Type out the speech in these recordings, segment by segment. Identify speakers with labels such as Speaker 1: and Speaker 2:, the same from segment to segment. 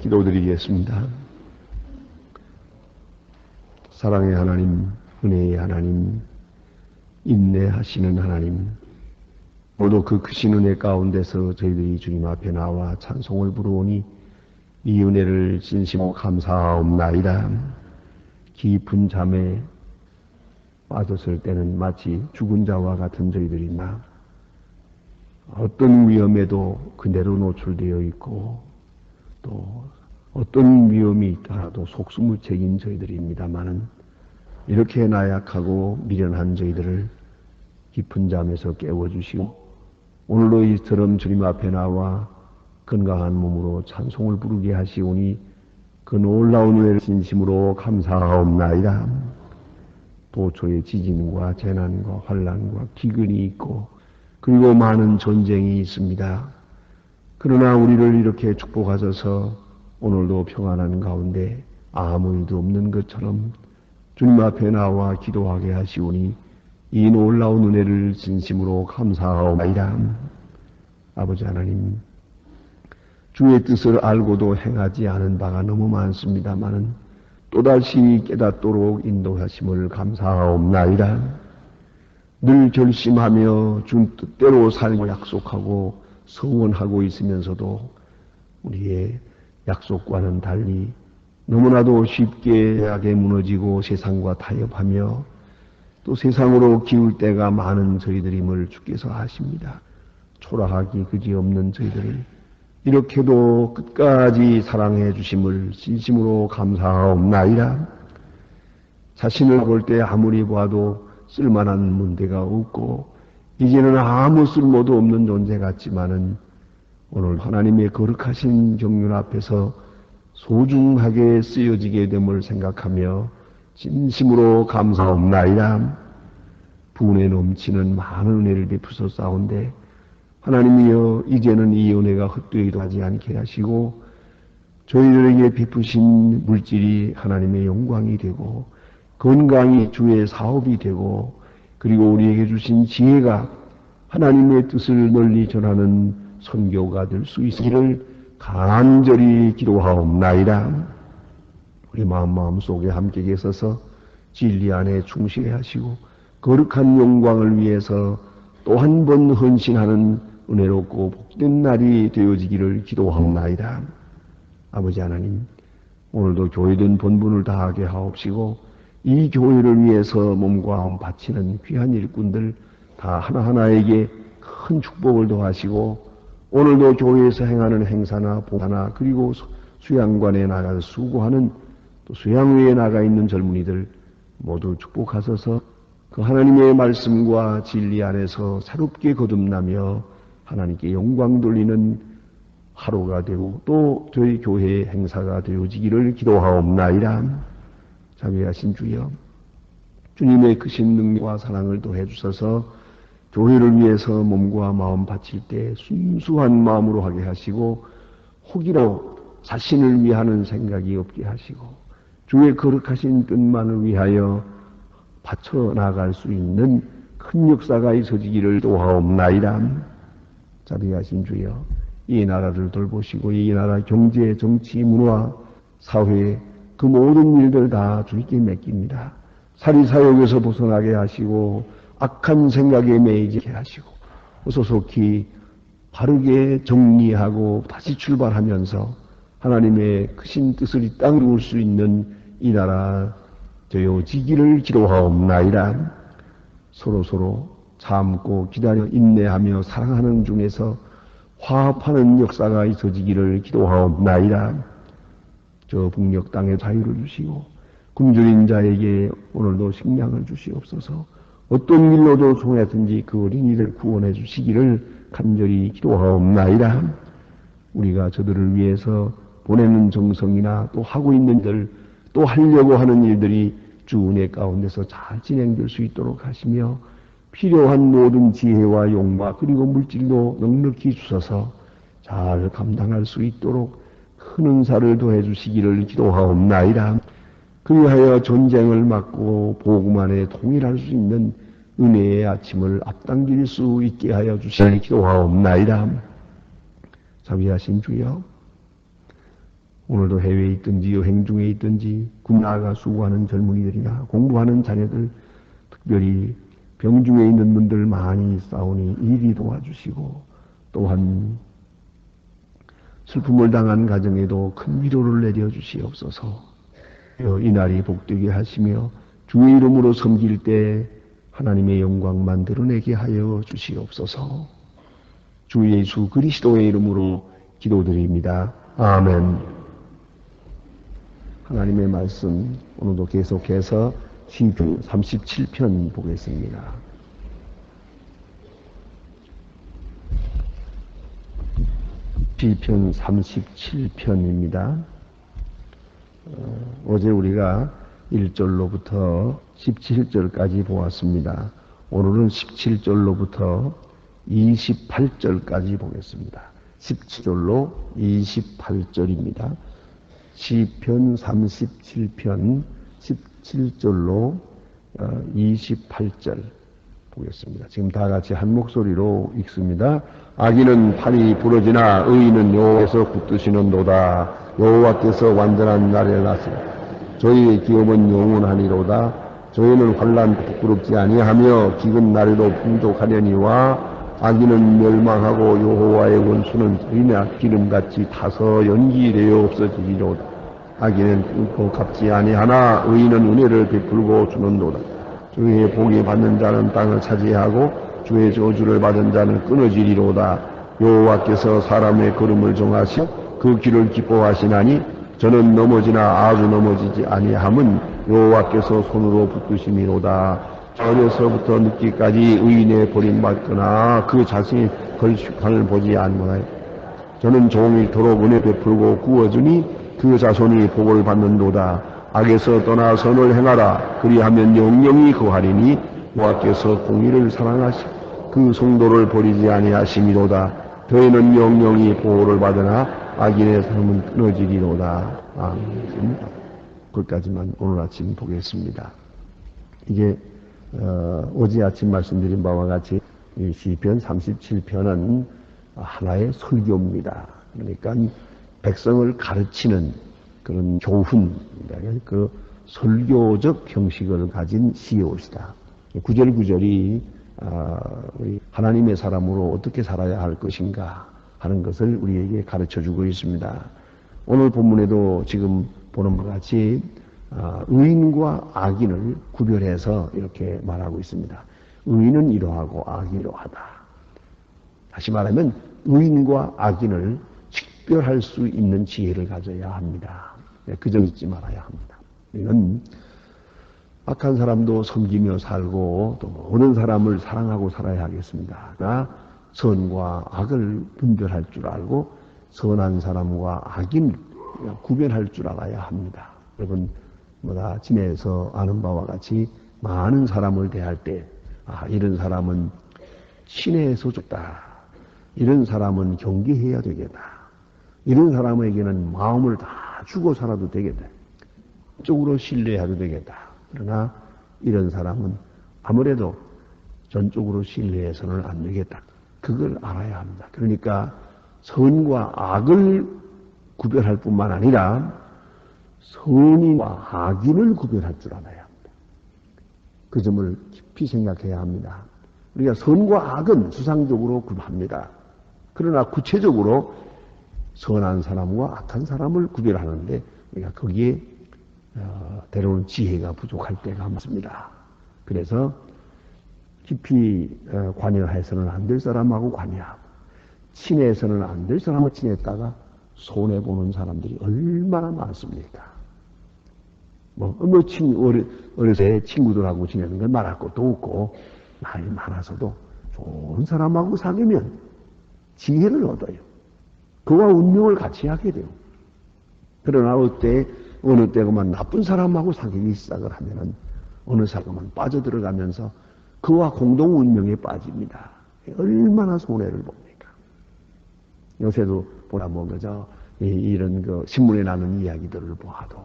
Speaker 1: 기도드리겠습니다. 사랑의 하나님, 은혜의 하나님, 인내하시는 하나님, 모두 그 크신 은혜 가운데서 저희들이 주님 앞에 나와 찬송을 부르오니 이 은혜를 진심으로 감사하옵나이다. 깊은 잠에 빠졌을 때는 마치 죽은 자와 같은 저희들이나 어떤 위험에도 그대로 노출되어 있고 또 어떤 위험이 있더라도 속수무책인 저희들입니다마는 이렇게 나약하고 미련한 저희들을 깊은 잠에서 깨워주시고 오늘도 이처럼 주님 앞에 나와 건강한 몸으로 찬송을 부르게 하시오니 그 놀라운 은혜를 진심으로 감사하옵나이다. 도처에 지진과 재난과 환난과 기근이 있고 그리고 많은 전쟁이 있습니다. 그러나 우리를 이렇게 축복하셔서 오늘도 평안한 가운데 아무 일도 없는 것처럼 주님 앞에 나와 기도하게 하시오니 이 놀라운 은혜를 진심으로 감사하옵나이다. 아버지 하나님, 주의 뜻을 알고도 행하지 않은 바가 너무 많습니다마는 또다시 깨닫도록 인도하심을 감사하옵나이다. 늘 결심하며 주 뜻대로 살고 약속하고 서원하고 있으면서도 우리의 약속과는 달리 너무나도 쉽게 약에 무너지고 세상과 타협하며 또 세상으로 기울 때가 많은 저희들임을 주께서 아십니다. 초라하기 그지없는 저희들을 이렇게도 끝까지 사랑해 주심을 진심으로 감사하옵나이다. 자신을 볼 때 아무리 봐도 쓸만한 문제가 없고 이제는 아무 쓸모도 없는 존재 같지만은 오늘 하나님의 거룩하신 정륜 앞에서 소중하게 쓰여지게 됨을 생각하며 진심으로 감사옵나이다. 분에 넘치는 많은 은혜를 베푸셨사온데 하나님이여 이제는 이 은혜가 헛되이도 하지 않게 하시고 저희들에게 베푸신 물질이 하나님의 영광이 되고 건강이 주의 사업이 되고 그리고 우리에게 주신 지혜가 하나님의 뜻을 널리 전하는 선교가 될 수 있기를 간절히 기도하옵나이다. 우리 마음속에 함께 계셔서 진리 안에 충실해 하시고 거룩한 영광을 위해서 또 한 번 헌신하는 은혜롭고 복된 날이 되어지기를 기도하옵나이다. 아버지 하나님, 오늘도 교회된 본분을 다하게 하옵시고 이 교회를 위해서 몸과 마음 바치는 귀한 일꾼들 다 하나하나에게 큰 축복을 더하시고 오늘도 교회에서 행하는 행사나 봉사나 그리고 수양관에 나가서 수고하는 또 수양회에 나가 있는 젊은이들 모두 축복하셔서 그 하나님의 말씀과 진리 안에서 새롭게 거듭나며 하나님께 영광 돌리는 하루가 되고 또 저희 교회의 행사가 되어지기를 기도하옵나이다. 자비하신 주여, 주님의 크신 능력과 사랑을 더해 주셔서 교회를 위해서 몸과 마음 바칠 때 순수한 마음으로 하게 하시고 혹이라도 자신을 위하는 생각이 없게 하시고 주의 거룩하신 뜻만을 위하여 바쳐 나갈 수 있는 큰 역사가 있어지기를 도하옵나이다. 자비하신 주여, 이 나라를 돌보시고 이 나라 경제, 정치, 문화, 사회 그 모든 일들 다 주님께 맡깁니다. 사리사욕에서 벗어나게 하시고 악한 생각에 매이게 하시고 소속히 바르게 정리하고 다시 출발하면서 하나님의 크신 뜻을 이 땅에 이룰 수 있는 이 나라 되어지기를 기도하옵나이다. 서로 참고 기다려 인내하며 사랑하는 중에서 화합하는 역사가 있어지기를 기도하옵나이다. 저 북녘 땅에 자유를 주시고 굶주린 자에게 오늘도 식량을 주시옵소서. 어떤 일로도 통해든지 그 어린이를 구원해 주시기를 간절히 기도하옵나이다. 우리가 저들을 위해서 보내는 정성이나 또 하고 있는 일, 또 하려고 하는 일들이 주 은혜 가운데서 잘 진행될 수 있도록 하시며 필요한 모든 지혜와 용과 그리고 물질도 넉넉히 주셔서 잘 감당할 수 있도록 큰 은사를 더해 주시기를 기도하옵나이다. 그리하여 전쟁을 막고 복음 안에 통일할 수 있는 은혜의 아침을 앞당길 수 있게 하여 주시기를 기도하옵나이다. 자비하신 주여, 오늘도 해외에 있든지 여행 중에 있든지 국나가 수고하는 젊은이들이나 공부하는 자녀들, 특별히 병중에 있는 분들 많이 싸우니 이리 도와주시고, 또한 슬픔을 당한 가정에도 큰 위로를 내려주시옵소서. 이날이 복되게 하시며 주의 이름으로 섬길 때 하나님의 영광만 드러내게 하여 주시옵소서. 주 예수 그리스도의 이름으로 기도드립니다. 아멘. 하나님의 말씀 오늘도 계속해서 시편 37편 보겠습니다. 시편 37편입니다. 어제 우리가 1절로부터 17절까지 보았습니다. 오늘은 17절로부터 28절까지 보겠습니다. 17절로 28절입니다. 시편 37편 17절로 28절 보겠습니다. 지금 다 같이 한 목소리로 읽습니다. 악인은 팔이 부러지나 의인은 여호와께서 붙드시는도다. 여호와께서 완전한 날에 나시라. 저희의 기업은 영원하니로다. 저희는 환난 부끄럽지 아니하며 기근 날에도 풍족하려니와 악인은 멸망하고 여호와의 원수는 의인의 기름같이 타서 연기되어 없어지리로다. 악인은 끊고 갚지 아니하나 의인은 은혜를 베풀고 주는도다. 주의 복이 받는 자는 땅을 차지하고 주의 저주를 받은 자는 끊어지리로다. 여호와께서 사람의 걸음을 정하시어 그 길을 기뻐하시나니 저는 넘어지나 아주 넘어지지 아니함은 여호와께서 손으로 붙드심이로다. 어려서부터 늦기까지 의인의 버림받거나 그 자신이 걸식판을 보지 않나요? 저는 종일토록 은혜 베풀고 구워주니 그 자손이 복을 받는도다. 악에서 떠나 선을 행하라. 그리하면 영영이 거하리니 여호와께서 공의를 사랑하시고 그 성도를 버리지 아니하심이로다. 저희는 영영이 보호를 받으나 악인의 삶은 끊어지리로다. 아멘. 거기까지만 오늘 아침 보겠습니다. 이게 어제 아침 말씀드린 바와 같이 이 시편 37편은 하나의 설교입니다. 그러니까 백성을 가르치는 그런 교훈입니다. 그 설교적 형식을 가진 시옷이다. 구절구절이 우리 하나님의 사람으로 어떻게 살아야 할 것인가 하는 것을 우리에게 가르쳐주고 있습니다. 오늘 본문에도 지금 보는 것 같이 의인과 악인을 구별해서 이렇게 말하고 있습니다. 의인은 이러하고 악이 이러하다. 다시 말하면 의인과 악인을 식별할 수 있는 지혜를 가져야 합니다. 그저 잊지 말아야 합니다. 우리는 악한 사람도 섬기며 살고 또 모든 사람을 사랑하고 살아야 하겠습니다. 그러나 선과 악을 분별할 줄 알고 선한 사람과 악인 구별할 줄 알아야 합니다. 여러분 다 지내에서 아는 바와 같이 많은 사람을 대할 때 이런 사람은 친해서 좋다. 이런 사람은 경계해야 되겠다. 이런 사람에게는 마음을 다 주고 살아도 되겠다. 쪽으로 신뢰해도 되겠다. 그러나 이런 사람은 아무래도 전적으로 신뢰해서는 안 되겠다. 그걸 알아야 합니다. 그러니까 선과 악을 구별할 뿐만 아니라 선인과 악인을 구별할 줄 알아야 합니다. 그 점을 깊이 생각해야 합니다. 우리가 선과 악은 수상적으로 구분합니다. 그러나 구체적으로 선한 사람과 악한 사람을 구별하는데 우리가 거기에 때로는 지혜가 부족할 때가 많습니다. 그래서 깊이 관여해서는 안 될 사람하고 관여하고 친해서는 안 될 사람하고 친했다가 손해보는 사람들이 얼마나 많습니까? 어렸을 때 친구들하고 지내는 건 말할 것도 없고 나이 많아서도 좋은 사람하고 사귀면 지혜를 얻어요. 그와 운명을 같이 하게 돼요. 그러나 어느 때 그만 나쁜 사람하고 사귀기 시작을 하면은 어느 사람은 빠져들어가면서 그와 공동 운명에 빠집니다. 얼마나 손해를 봅니까? 요새도 보다 그저 이런 신문에 나는 이야기들을 보아도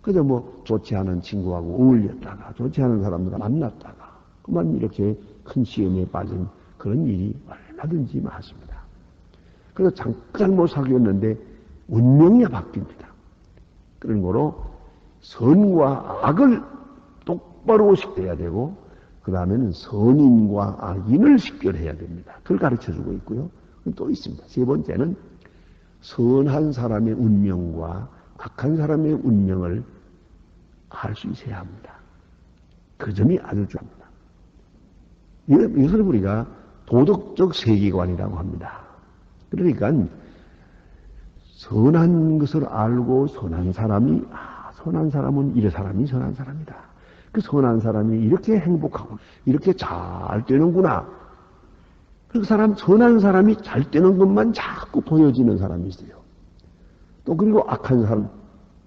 Speaker 1: 그저 좋지 않은 친구하고 어울렸다가 좋지 않은 사람들과 만났다가 그만 이렇게 큰 시험에 빠진 그런 일이 얼마든지 많습니다. 그래서 잠깐 사귀었는데 운명이 바뀝니다. 그런 거로 선과 악을 똑바로 식별해야 되고, 그 다음에는 선인과 악인을 식별해야 됩니다. 그걸 가르쳐 주고 있고요. 또 있습니다. 세 번째는 선한 사람의 운명과 악한 사람의 운명을 알 수 있어야 합니다. 그 점이 아주 중요합니다. 이것을 우리가 도덕적 세계관이라고 합니다. 그러니까 선한 것을 알고 선한 사람이 선한 사람은 이래 사람이 선한 사람이다. 그 선한 사람이 이렇게 행복하고 이렇게 잘 되는구나. 그 사람 선한 사람이 잘 되는 것만 자꾸 보여지는 사람이 있어요. 또 그리고 악한 사람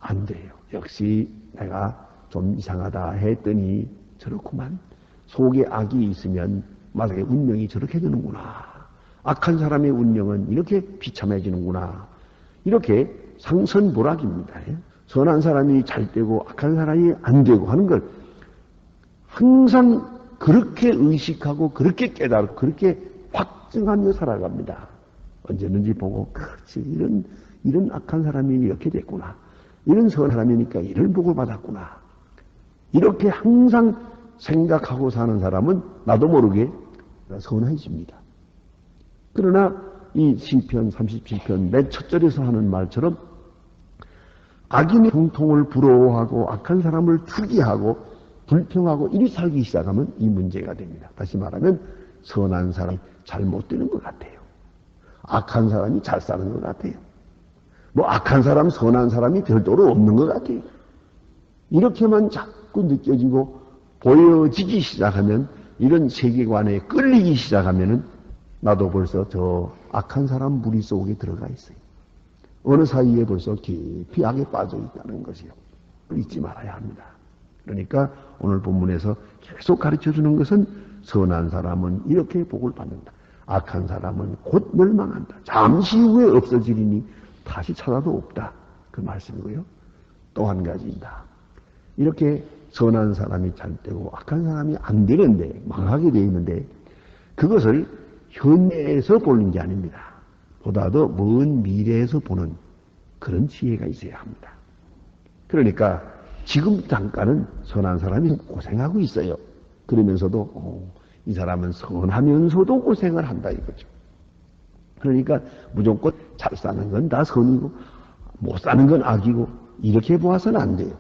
Speaker 1: 안 돼요. 역시 내가 좀 이상하다 했더니 저렇구만. 속에 악이 있으면 마지막에 운명이 저렇게 되는구나. 악한 사람의 운명은 이렇게 비참해지는구나. 이렇게 상선불악입니다. 선한 사람이 잘 되고 악한 사람이 안 되고 하는 걸 항상 그렇게 의식하고 그렇게 깨달고 그렇게 확증하며 살아갑니다. 언제든지 보고 그렇지 이런 악한 사람이 이렇게 됐구나. 이런 선한 사람이니까 이런 복을 받았구나. 이렇게 항상 생각하고 사는 사람은 나도 모르게 선해집니다. 그러나 이 시편 37편 맨 첫 절에서 하는 말처럼 악인의 형통을 부러워하고 악한 사람을 투기하고 불평하고 이리 살기 시작하면 이 문제가 됩니다. 다시 말하면 선한 사람이 잘못되는 것 같아요. 악한 사람이 잘 사는 것 같아요. 뭐 악한 사람, 선한 사람이 별도로 없는 것 같아요. 이렇게만 자꾸 느껴지고 보여지기 시작하면 이런 세계관에 끌리기 시작하면은 나도 벌써 저 악한 사람 무리 속에 들어가 있어요. 어느 사이에 벌써 깊이 악에 빠져 있다는 것이요. 잊지 말아야 합니다. 그러니까 오늘 본문에서 계속 가르쳐 주는 것은 선한 사람은 이렇게 복을 받는다. 악한 사람은 곧 멸망한다. 잠시 후에 없어지리니 다시 찾아도 없다. 그 말씀이고요. 또 한 가지입니다. 이렇게 선한 사람이 잘 되고 악한 사람이 안 되는데 망하게 되어 있는데 그것을 현재에서 보는 게 아닙니다. 보다도 먼 미래에서 보는 그런 지혜가 있어야 합니다. 그러니까 지금 잠깐은 선한 사람이 고생하고 있어요. 그러면서도 이 사람은 선하면서도 고생을 한다 이거죠. 그러니까 무조건 잘 사는 건 다 선이고 못 사는 건 악이고 이렇게 보아서는 안 돼요.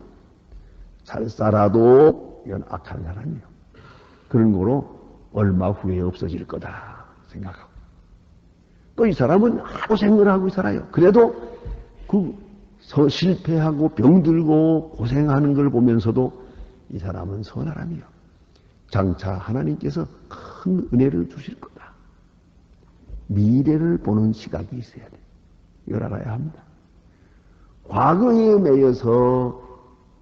Speaker 1: 잘 살아도 이건 악한 사람이에요. 그런 거로 얼마 후에 없어질 거다 생각하고 또 이 사람은 고생을 하고 살아요. 그래도 그 실패하고 병들고 고생하는 걸 보면서도 이 사람은 선한 사람이에요. 장차 하나님께서 큰 은혜를 주실 거다. 미래를 보는 시각이 있어야 돼요. 이걸 알아야 합니다. 과거에 매여서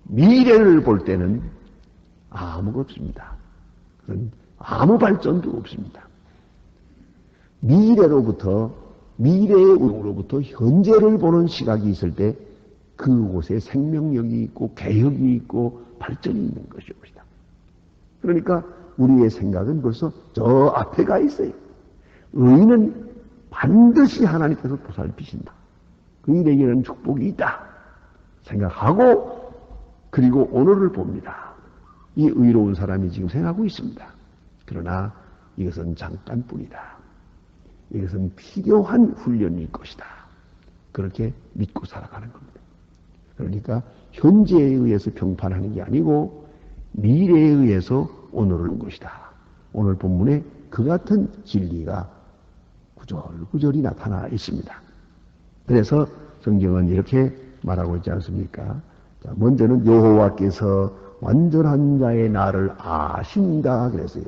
Speaker 1: 미래를 볼 때는 아무것도 없습니다. 아무 발전도 없습니다. 미래의 운으로부터 현재를 보는 시각이 있을 때 그곳에 생명력이 있고 개혁이 있고 발전이 있는 것입니다. 그러니까 우리의 생각은 벌써 저 앞에 가 있어요. 의인은 반드시 하나님께서 보살피신다. 의인에게는 축복이 있다 생각하고 그리고 오늘을 봅니다. 이 의로운 사람이 지금 생각하고 있습니다. 그러나 이것은 잠깐뿐이다. 이것은 필요한 훈련일 것이다. 그렇게 믿고 살아가는 겁니다. 그러니까 현재에 의해서 평판하는 게 아니고 미래에 의해서 오늘을 본 것이다. 오늘 본문에 그 같은 진리가 구절구절이 나타나 있습니다. 그래서 성경은 이렇게 말하고 있지 않습니까? 자, 먼저는 여호와께서 완전한 자의 나를 아신다 그랬어요.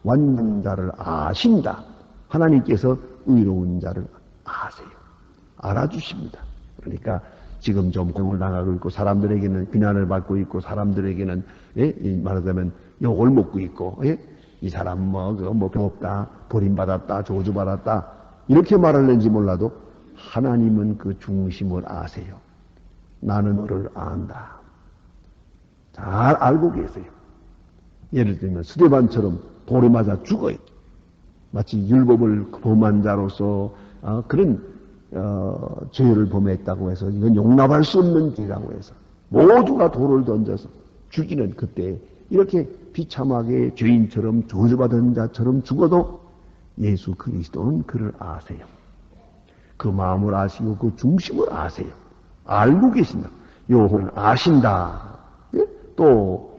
Speaker 1: 완전한 자를 아신다. 하나님께서 의로운 자를 아세요. 알아주십니다. 그러니까 지금 좀 공을 당하고 있고 사람들에게는 비난을 받고 있고 사람들에게는 말하자면 욕을 먹고 있고 이 사람 병 없다 버림받았다 저주받았다 이렇게 말하는지 몰라도 하나님은 그 중심을 아세요. 나는 너를 안다. 잘 알고 계세요. 예를 들면 스데반처럼 돌에 맞아 죽어요. 마치 율법을 범한 자로서 그런 죄를 범했다고 해서 이건 용납할 수 없는 죄라고 해서 모두가 돌을 던져서 죽이는 그때 이렇게 비참하게 죄인처럼 저주받은 자처럼 죽어도 예수 그리스도는 그를 아세요. 그 마음을 아시고 그 중심을 아세요. 알고 계신다. 여호와는 아신다. 예? 또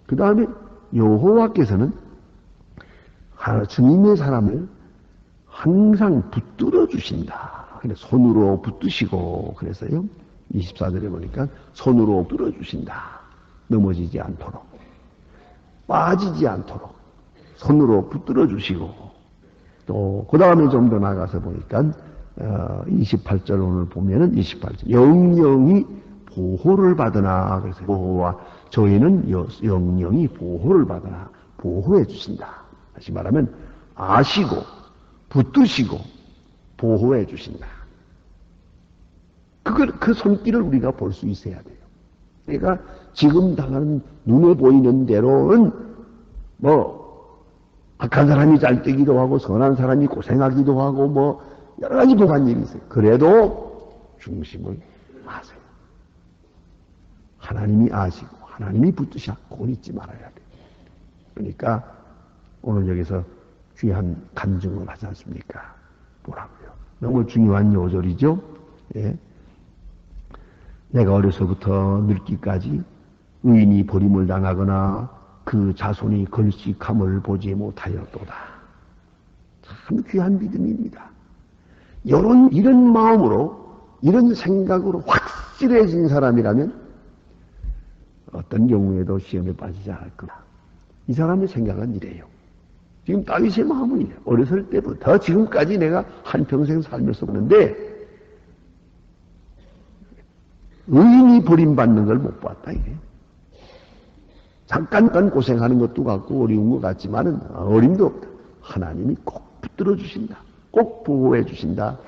Speaker 1: 그 다음에 여호와께서는 주님의 사람을 항상 붙들어 주신다. 손으로 붙드시고 그래서요. 24절에 보니까 손으로 붙들어 주신다. 넘어지지 않도록 빠지지 않도록 손으로 붙들어 주시고 또 그 다음에 좀 더 나가서 보니까 28절 오늘 보면은 28절 영영이 보호를 받으나 그래서 여호와 저희는 영영이 보호를 받으나 보호해 주신다. 다시 말하면 아시고 붙드시고 보호해 주신다. 그 손길을 우리가 볼 수 있어야 돼요. 그러니까 지금 당하는 눈에 보이는 대로는 뭐 악한 사람이 잘 되기도 하고 선한 사람이 고생하기도 하고 뭐 여러 가지 복한 일이 있어요. 그래도 중심을 아세요. 하나님이 아시고 하나님이 붙드시고 그걸 잊지 말아야 돼요. 그러니까 오늘 여기서 귀한 간증을 하지 않습니까? 뭐라고요? 너무 중요한 요절이죠. 예. 내가 어려서부터 늙기까지 의인이 버림을 당하거나 그 자손이 걸식함을 보지 못하였도다. 참 귀한 믿음입니다. 이런 마음으로 이런 생각으로 확실해진 사람이라면 어떤 경우에도 시험에 빠지지 않을 거다. 이 사람의 생각은 이래요. 지금 다윗의 마음은 이래요. 어렸을 때부터 지금까지 내가 한평생 살면서 보는데 의인이 버림받는 걸 못 봤다 이게. 잠깐 고생하는 것도 같고 어려운 것 같지만은 어림도 없다. 하나님이 꼭 붙들어 주신다. 꼭 보호해 주신다.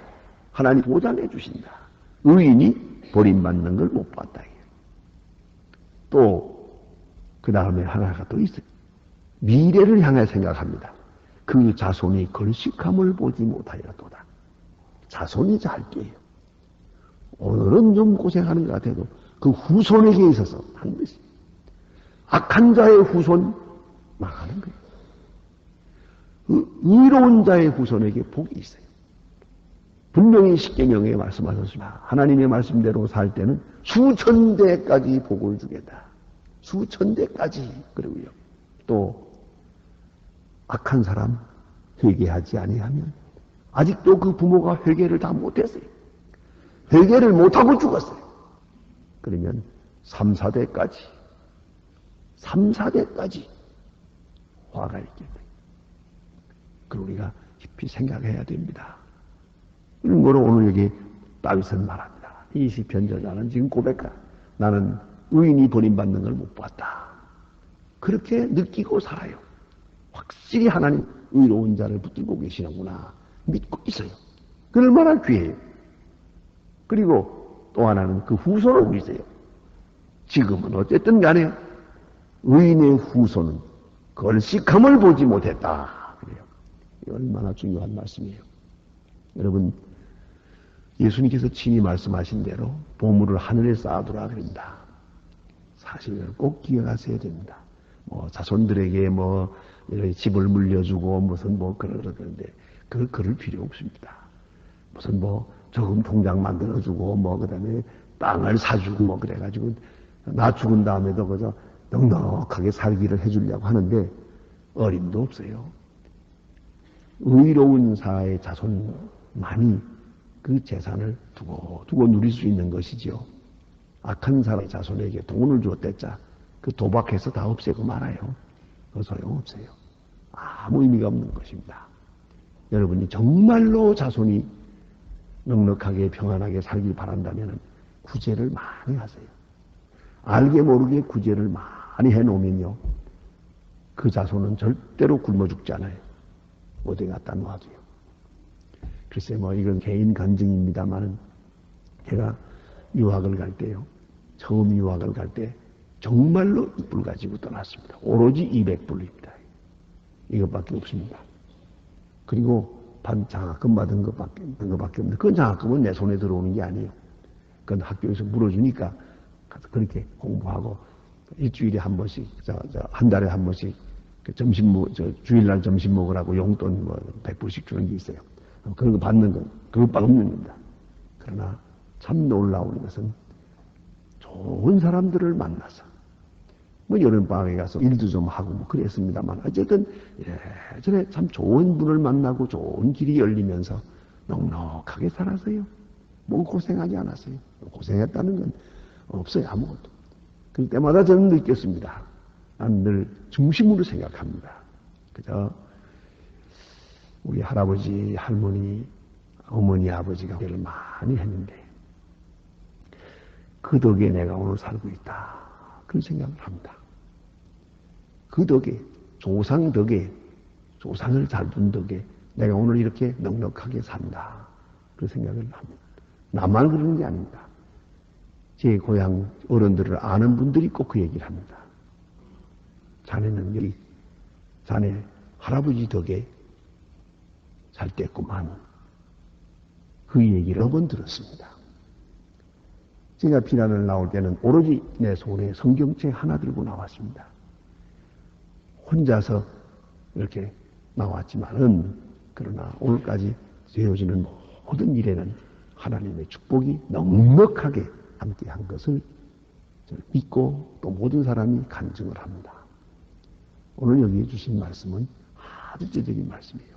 Speaker 1: 하나님 보장해 주신다. 의인이 버림받는 걸 못 봤다 이게. 또 그 다음에 하나가 또 있어요. 미래를 향해 생각합니다. 그 자손이 걸식함을 보지 못하였도다. 자손이 잘게요. 오늘은 좀 고생하는 것 같아도 그 후손에게 있어서 반드시 악한 자의 후손 망하는 거예요. 그 의로운 자의 후손에게 복이 있어요. 분명히 십계명에 말씀하셨습니다. 하나님의 말씀대로 살 때는 수천 대까지 복을 주겠다. 수천 대까지. 그러고요. 또 악한 사람 회개하지 아니하면 아직도 그 부모가 회개를 다 못했어요. 회개를 못하고 죽었어요. 그러면 3, 4대까지 화가 있겠네요. 그걸 우리가 깊이 생각해야 됩니다. 이런 거로 오늘 여기 다윗은 말합니다. 이 시편 저자는 지금 고백하. 나는 의인이 버림받는 걸 못 봤다. 그렇게 느끼고 살아요. 확실히 하나님 의로운 자를 붙들고 계시는구나. 믿고 있어요. 그 얼마나 귀해요. 그리고 또 하나는 그 후손을 보이세요. 지금은 어쨌든 간에 의인의 후손은 걸식함을 보지 못했다. 그래요. 얼마나 중요한 말씀이에요. 여러분, 예수님께서 친히 말씀하신 대로 보물을 하늘에 쌓아두라 그런다. 사실을 꼭 기억하셔야 됩니다. 뭐 자손들에게 뭐 집을 물려주고 무슨 뭐 그러는데 그럴 필요 없습니다. 무슨 뭐 저금 통장 만들어주고 뭐 그다음에 땅을 사주고 뭐 그래가지고 나 죽은 다음에도 그저 넉넉하게 살기를 해주려고 하는데 어림도 없어요. 의로운 사의 자손만이 그 재산을 두고 누릴 수 있는 것이지요. 악한 사람의 자손에게 돈을 줬댔자 그 도박해서 다 없애고 말아요. 그 소용없어요. 아무 의미가 없는 것입니다. 여러분이 정말로 자손이 넉넉하게 평안하게 살길 바란다면 구제를 많이 하세요. 알게 모르게 구제를 많이 해놓으면요. 그 자손은 절대로 굶어 죽지 않아요. 어디 갖다 놔둬요. 글쎄 뭐 이건 개인 간증입니다만은 제가 유학을 갈 때요. 처음 유학을 갈 때 정말로 이불 가지고 떠났습니다. 오로지 200불입니다. 이것밖에 없습니다. 그리고 장학금 받은 것밖에 없는데, 그 장학금은 내 손에 들어오는 게 아니에요. 그건 학교에서 물어주니까 가서 그렇게 공부하고, 일주일에 한 번씩, 한 달에 한 번씩, 주일날 점심 먹으라고 용돈 100불씩 주는 게 있어요. 그런 거 받는 건 그것밖에 없는 겁니다. 그러나 참 놀라운 것은 좋은 사람들을 만나서, 여름방학에 가서 일도 좀 하고 그랬습니다만, 어쨌든 예전에 참 좋은 분을 만나고 좋은 길이 열리면서 넉넉하게 살았어요. 고생하지 않았어요. 고생했다는 건 없어요. 아무것도. 그 때마다 저는 느꼈습니다. 난 늘 중심으로 생각합니다. 그저 우리 할아버지, 할머니, 어머니, 아버지가 일을 많이 했는데 그 덕에 내가 오늘 살고 있다. 그런 생각을 합니다. 그 덕에, 조상 덕에, 조상을 잘 둔 덕에 내가 오늘 이렇게 넉넉하게 산다. 그런 생각을 합니다. 나만 그러는 게 아닙니다. 제 고향 어른들을 아는 분들이 꼭 그 얘기를 합니다. 자네는 여기 자네 할아버지 덕에 잘 됐구만. 그 얘기를 여러 번 들었습니다. 제가 비난을 나올 때는 오로지 내 손에 성경책 하나 들고 나왔습니다. 혼자서 이렇게 나왔지만은, 그러나 오늘까지 되어지는 모든 일에는 하나님의 축복이 넉넉하게 함께한 것을 믿고 또 모든 사람이 간증을 합니다. 오늘 여기 주신 말씀은 아주 제적인 말씀이에요.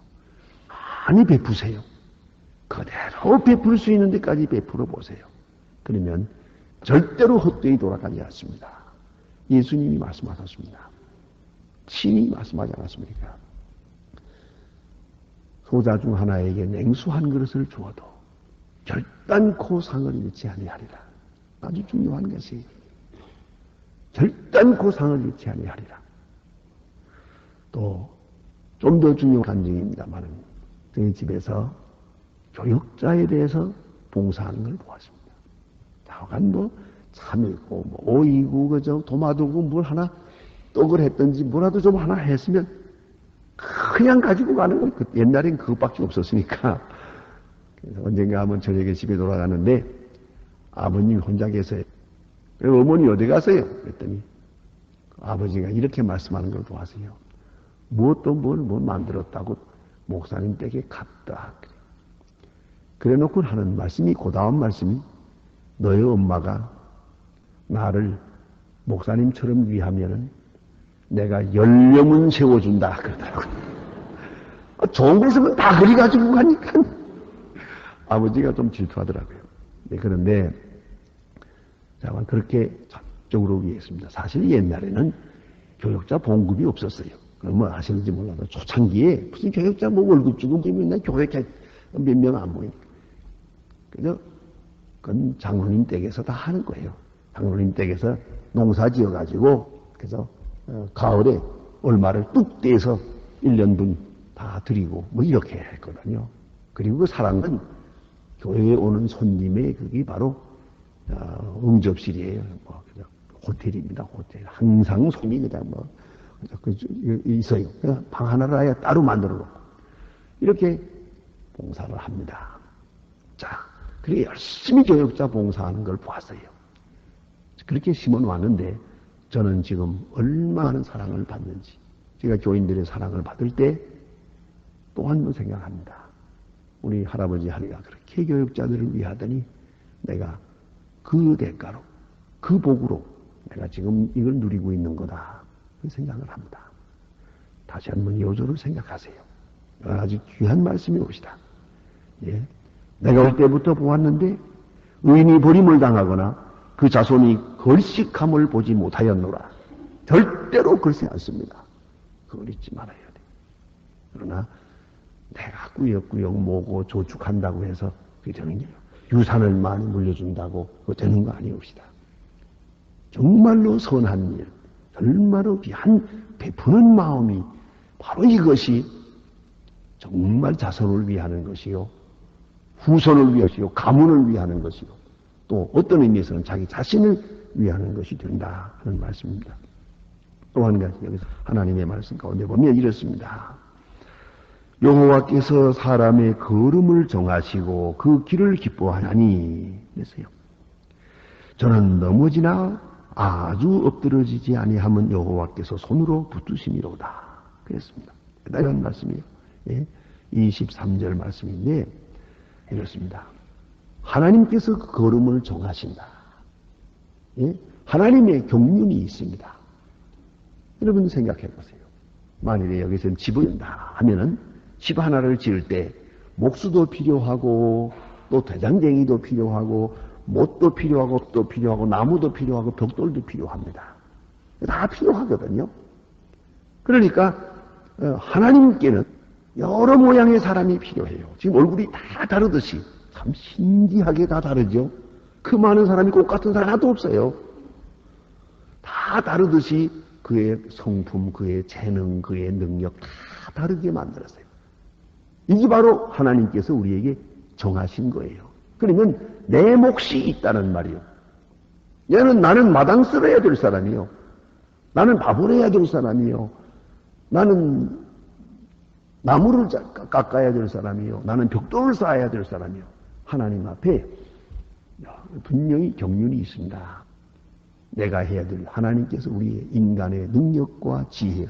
Speaker 1: 많이 베푸세요. 그대로 베풀 수 있는 데까지 베풀어 보세요. 그러면 절대로 헛되이 돌아가지 않습니다. 예수님이 말씀하셨습니다. 친히 말씀하지 않았습니까? 소자 중 하나에게 냉수 한 그릇을 주어도 결단코 상을 잃지 아니하리라. 아주 중요한 것이 결단코 상을 잃지 아니하리라. 또 좀 더 중요한 간증입니다만, 저희 집에서 교육자에 대해서 봉사하는 걸 보았습니다. 하여간 참이고 오이고 그저 도마도고 뭘 하나 떡을 했든지 뭐라도 좀 하나 했으면 그냥 가지고 가는 건, 옛날엔 그것밖에 없었으니까. 그래서 언젠가 한번 저녁에 집에 돌아가는데 아버님이 혼자 계세요. 어머니 어디 가세요? 그랬더니 아버지가 이렇게 말씀하는 걸 보았어요. 무엇도 뭘 만들었다고 목사님 댁에 갔다. 그래 놓고 하는 말씀이, 그 다음 말씀이, 너의 엄마가 나를 목사님처럼 위하면은 내가 연령은 세워준다. 그러더라고요. 좋은 거 있으면 다 그리 가지고 가니까 아버지가 좀 질투하더라고요. 네, 그런데 자만 그렇게 적극적으로 위했습니다. 사실 옛날에는 교육자 봉급이 없었어요. 뭐 아시는지 몰라도 초창기에 무슨 교육자 월급 주고 맨날 교육자 몇 명 안 모이니까. 그죠? 그건 장로님 댁에서 다 하는 거예요. 장로님 댁에서 농사 지어가지고, 그래서 가을에 얼마를 뚝 떼서 1년분 다 드리고 이렇게 했거든요. 그리고 그 사랑은 교회에 오는 손님의 그게 바로 응접실이에요. 호텔입니다. 호텔. 항상 손님이 그냥 있어요. 방 하나를 아예 따로 만들어 놓고 이렇게 봉사를 합니다. 자, 그렇게 열심히 교육자 봉사하는 걸 보았어요. 그렇게 심어 놨는데 저는 지금 얼마나 많은 사랑을 받는지, 제가 교인들의 사랑을 받을 때 또 한 번 생각합니다. 우리 할아버지 할머니가 그렇게 교육자들을 위하더니 내가 그 대가로, 그 복으로 내가 지금 이걸 누리고 있는 거다. 그 생각을 합니다. 다시 한번 요조를 생각하세요. 아주 귀한 말씀이 옵시다. 예. 내가 올 때부터 보았는데 의인이 버림을 당하거나 그 자손이 걸식함을 보지 못하였노라. 절대로 그렇지 않습니다. 그걸 잊지 말아야 돼. 그러나 내가 꾸역꾸역 모고 조축한다고 해서 그게 되는 게 유산을 많이 물려준다고 그거 되는 거 아니옵시다. 정말로 선한 일, 정말로 귀한 베푸는 마음이 바로 이것이 정말 자손을 위하는 것이요, 후손을 위하시요, 가문을 위하는 것이요, 또 어떤 의미에서는 자기 자신을 위하는 것이 된다 하는 말씀입니다. 또 한 가지 여기서 하나님의 말씀 가운데 보면 이렇습니다. 여호와께서 사람의 걸음을 정하시고 그 길을 기뻐하나니 그랬어요. 저는 넘어지나 아주 엎드러지지 아니하면 여호와께서 손으로 붙드시미로다 그랬습니다. 이런 말씀이에요. 예? 23절 말씀인데 이렇습니다. 하나님께서 그 걸음을 정하신다. 예? 하나님의 경륜이 있습니다. 여러분 생각해 보세요. 만일에 여기서 집을 짓는다 하면은 집 하나를 지을 때 목수도 필요하고 또 대장쟁이도 필요하고 못도 필요하고 또 필요하고 나무도 필요하고 벽돌도 필요합니다. 다 필요하거든요. 그러니까 하나님께는 여러 모양의 사람이 필요해요. 지금 얼굴이 다 다르듯이 참 신기하게 다 다르죠. 그 많은 사람이 꼭 같은 사람 하나도 없어요. 다 다르듯이 그의 성품, 그의 재능, 그의 능력 다 다르게 만들었어요. 이게 바로 하나님께서 우리에게 정하신 거예요. 그러면 내 몫이 있다는 말이요. 나는 마당 쓸어야 될 사람이요. 나는 밥을 해야 될 사람이요. 나는 나무를 깎아야 될 사람이요. 나는 벽돌을 쌓아야 될 사람이요. 하나님 앞에 분명히 경륜이 있습니다. 내가 해야 될 하나님께서 우리의 인간의 능력과 지혜,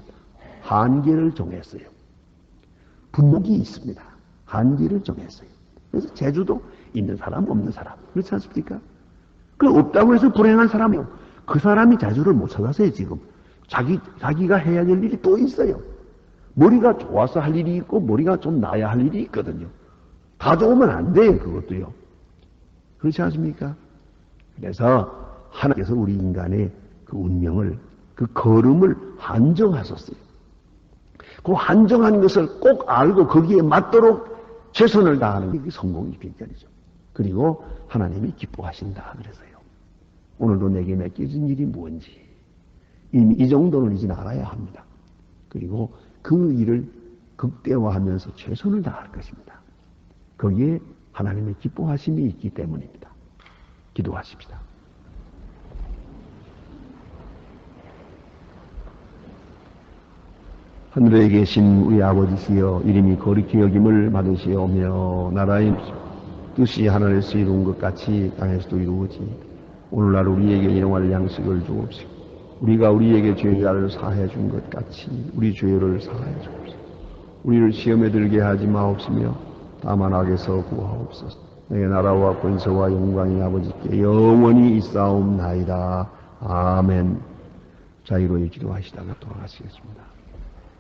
Speaker 1: 한계를 정했어요. 분목이 있습니다. 한계를 정했어요. 그래서 재주도 있는 사람, 없는 사람. 그렇지 않습니까? 그 없다고 해서 불행한 사람이요. 그 사람이 재주를 못 찾았어요, 지금. 자기가 해야 될 일이 또 있어요. 머리가 좋아서 할 일이 있고, 머리가 좀 나야 할 일이 있거든요. 다 좋으면 안 돼요, 그것도요. 그렇지 않습니까? 그래서 하나님께서 우리 인간의 그 운명을, 그 걸음을 한정하셨어요. 그 한정한 것을 꼭 알고 거기에 맞도록 최선을 다하는 게 성공의 비결이죠. 그리고 하나님이 기뻐하신다 그래서요. 오늘도 내게 맡겨진 일이 뭔지 이미 이 정도는 이제 알아야 합니다. 그리고 그 일을 극대화하면서 최선을 다할 것입니다. 거기에 하나님의 기뻐하심이 있기 때문입니다. 기도하십시다. 하늘에 계신 우리 아버지시여, 이름이 거룩히 여김을 받으시오며 나라의 뜻이 하늘에서 이룬 것 같이 땅에서도 이루어지이다. 오늘날 우리에게 일용할 양식을 주옵시고 우리가 우리에게 죄를 사해 준 것 같이 우리 죄를 사해 주옵시고 우리를 시험에 들게 하지 마옵시며 다만 악에서 구하옵소서. 내게 나라와 권세와 영광이 아버지께 영원히 있사옵나이다. 아멘. 자유로이 기도하시다가 돌아가시겠습니다.